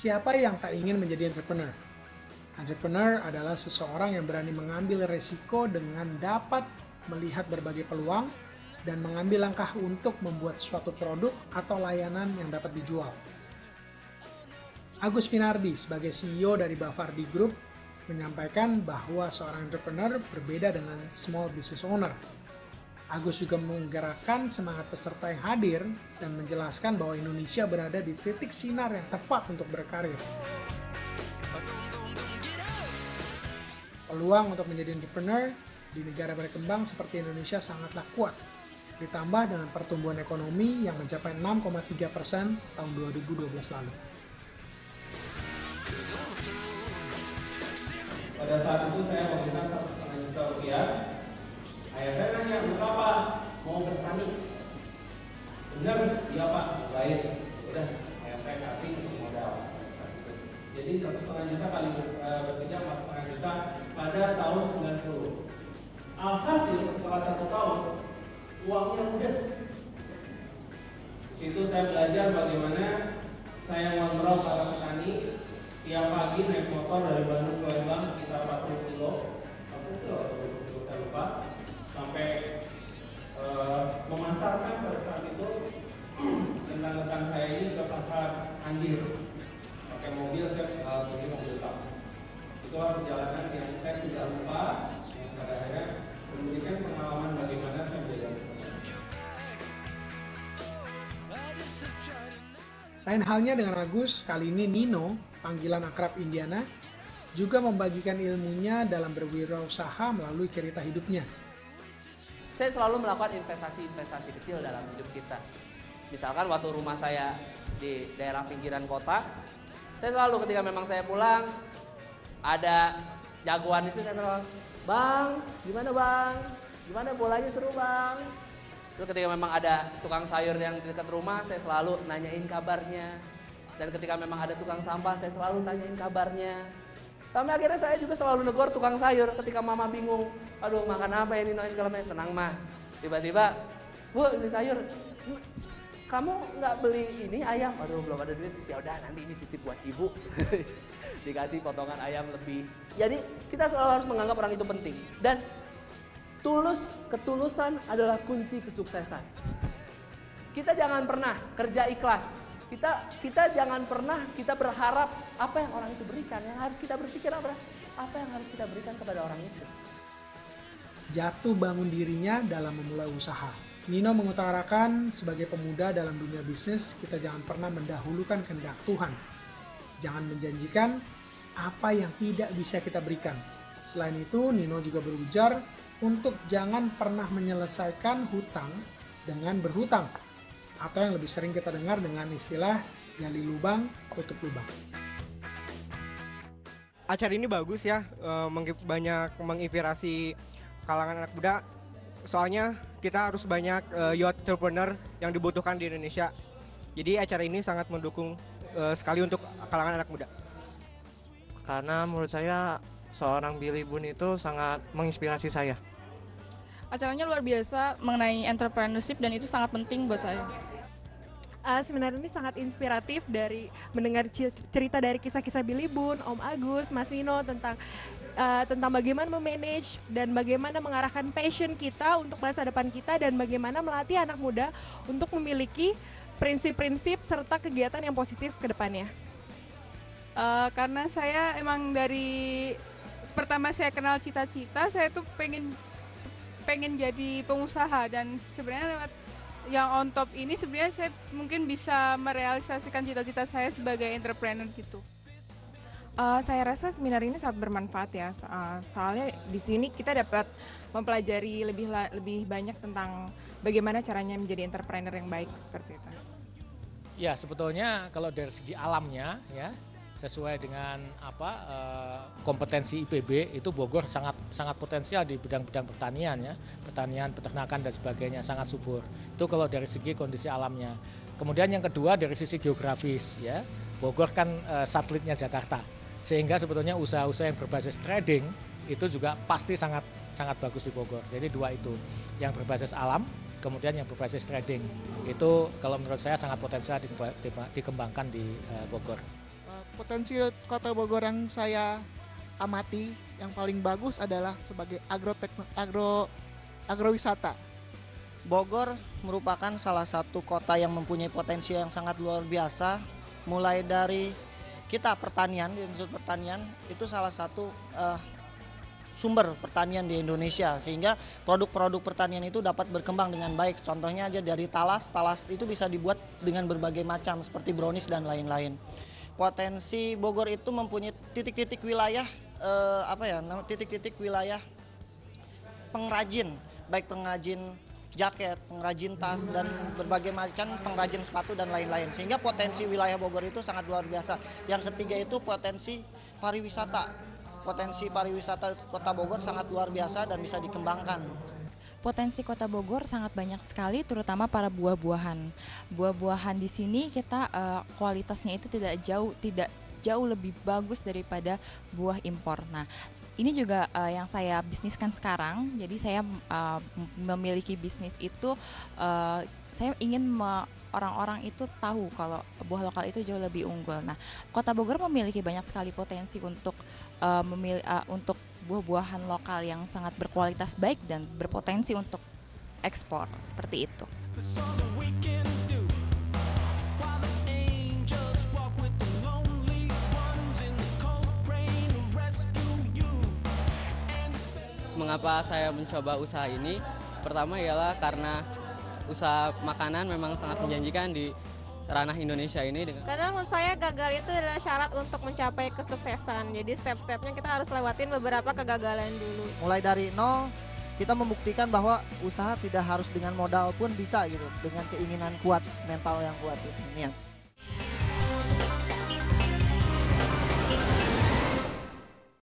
Siapa yang tak ingin menjadi entrepreneur? Entrepreneur adalah seseorang yang berani mengambil resiko dengan dapat melihat berbagai peluang dan mengambil langkah untuk membuat suatu produk atau layanan yang dapat dijual. Agus Finardi sebagai CEO dari Bavardi Group menyampaikan bahwa seorang entrepreneur berbeda dengan small business owner. Agus juga menggerakkan semangat peserta yang hadir dan menjelaskan bahwa Indonesia berada di titik sinar yang tepat untuk berkarir. Peluang untuk menjadi entrepreneur di negara berkembang seperti Indonesia sangatlah kuat, ditambah dengan pertumbuhan ekonomi yang mencapai 6,3% tahun 2012 lalu. Pada saat itu saya meminta 1,5 juta rupiah. Ayah saya nanya, untuk apa? Mau bertani. Bener? Iya Pak, baik. Udah, ayah saya kasih untuk modal. Jadi 1,5 juta kali bertiga 4,5 juta pada tahun 90. Alhasil setelah 1 tahun, uangnya ludes. Di situ saya belajar bagaimana saya ngontrol para petani. Tiap pagi naik motor dari Bandung ke Lembang sekitar 40 kilo, 40 kilo, saya lupa, sampai memasarkan pada saat itu rekan-rekan saya ini ke pasar Andir. Pakai mobil, saya bikin mobil tak. Itu perjalanan yang saya tidak lupa, yang pada akhirnya memberikan pengalaman bagaimana saya menjadi entrepreneur. Lain halnya dengan Agus, kali ini Nino, panggilan akrab Indiana, juga membagikan ilmunya dalam berwirausaha melalui cerita hidupnya. Saya selalu melakukan investasi-investasi kecil dalam hidup kita. Misalkan waktu rumah saya di daerah pinggiran kota, saya selalu ketika memang saya pulang, ada jagoan di situ, saya selalu, "Bang, gimana Bang? Gimana bolanya seru Bang?" Terus ketika memang ada tukang sayur yang di dekat rumah, saya selalu nanyain kabarnya. Dan ketika memang ada tukang sampah, saya selalu tanyain kabarnya. Sampai akhirnya saya juga selalu negor tukang sayur ketika mama bingung. Aduh, makan apa ini? Segala macam. Tenang mah. Tiba-tiba, "Bu, ini sayur. Kamu nggak beli ini ayam?" "Aduh, belum ada duit." "Ya udah, nanti ini titip buat ibu." Dikasih potongan ayam lebih. Jadi kita selalu harus menganggap orang itu penting. Dan ketulusan adalah kunci kesuksesan. Kita jangan pernah kerja ikhlas. Kita jangan pernah kita berharap apa yang orang itu berikan. Yang harus kita berpikir apa yang harus kita berikan kepada orang itu. Jatuh bangun dirinya dalam memulai usaha. Nino mengutarakan sebagai pemuda dalam dunia bisnis, kita jangan pernah mendahulukan kehendak Tuhan. Jangan menjanjikan apa yang tidak bisa kita berikan. Selain itu, Nino juga berujar untuk jangan pernah menyelesaikan hutang dengan berhutang. Atau yang lebih sering kita dengar dengan istilah gali lubang, tutup lubang. Acara ini bagus ya, banyak menginspirasi kalangan anak muda. Soalnya kita harus banyak youth entrepreneur yang dibutuhkan di Indonesia. Jadi acara ini sangat mendukung sekali untuk kalangan anak muda. Karena menurut saya seorang Billy Boon itu sangat menginspirasi saya. Acaranya luar biasa mengenai entrepreneurship dan itu sangat penting buat saya. Seminar ini sangat inspiratif dari mendengar cerita dari kisah-kisah Billy Boon, Om Agus, Mas Nino tentang bagaimana memanage dan bagaimana mengarahkan passion kita untuk masa depan kita dan bagaimana melatih anak muda untuk memiliki prinsip-prinsip serta kegiatan yang positif ke depannya. Karena saya emang dari pertama saya kenal cita-cita, saya tuh pengen jadi pengusaha dan sebenarnya lewat yang on top ini sebenarnya saya mungkin bisa merealisasikan cita-cita saya sebagai entrepreneur gitu. Saya rasa seminar ini sangat bermanfaat ya, soalnya di sini kita dapat mempelajari lebih banyak tentang bagaimana caranya menjadi entrepreneur yang baik seperti itu. Ya sebetulnya kalau dari segi alamnya ya sesuai dengan kompetensi IPB itu Bogor sangat potensial di bidang-bidang pertanian ya, pertanian, peternakan dan sebagainya sangat subur. Itu kalau dari segi kondisi alamnya. Kemudian yang kedua dari sisi geografis ya, Bogor kan satelitnya Jakarta, sehingga sebetulnya usaha-usaha yang berbasis trading itu juga pasti sangat bagus di Bogor. Jadi dua itu, yang berbasis alam, kemudian yang berbasis trading itu kalau menurut saya sangat potensial dikembangkan di Bogor. Potensi Kota Bogor yang saya amati yang paling bagus adalah sebagai agrowisata. Bogor merupakan salah satu kota yang mempunyai potensi yang sangat luar biasa. Mulai dari kita pertanian, di unsur pertanian itu salah satu sumber pertanian di Indonesia, sehingga produk-produk pertanian itu dapat berkembang dengan baik. Contohnya aja dari talas itu bisa dibuat dengan berbagai macam seperti brownies dan lain-lain. Potensi Bogor itu mempunyai titik-titik wilayah titik-titik wilayah pengrajin, baik pengrajin jaket, pengrajin tas, dan berbagai macam pengrajin sepatu dan lain-lain. Sehingga potensi wilayah Bogor itu sangat luar biasa. Yang ketiga itu potensi pariwisata. Potensi pariwisata Kota Bogor sangat luar biasa dan bisa dikembangkan. Potensi Kota Bogor sangat banyak sekali, terutama para buah-buahan. Buah-buahan di sini kita kualitasnya itu tidak jauh lebih bagus daripada buah impor. Nah, ini juga yang saya bisniskan sekarang. Jadi saya memiliki bisnis itu, saya ingin orang-orang itu tahu kalau buah lokal itu jauh lebih unggul. Nah, Kota Bogor memiliki banyak sekali potensi untuk untuk buah-buahan lokal yang sangat berkualitas baik dan berpotensi untuk ekspor, seperti itu. Mengapa saya mencoba usaha ini? Pertama ialah karena usaha makanan memang sangat menjanjikan di ranah Indonesia ini. Karena menurut saya gagal itu adalah syarat untuk mencapai kesuksesan. Jadi step-stepnya kita harus lewatin beberapa kegagalan dulu. Mulai dari nol, kita membuktikan bahwa usaha tidak harus dengan modal pun bisa gitu, dengan keinginan kuat, mental yang kuat gitu. Niat.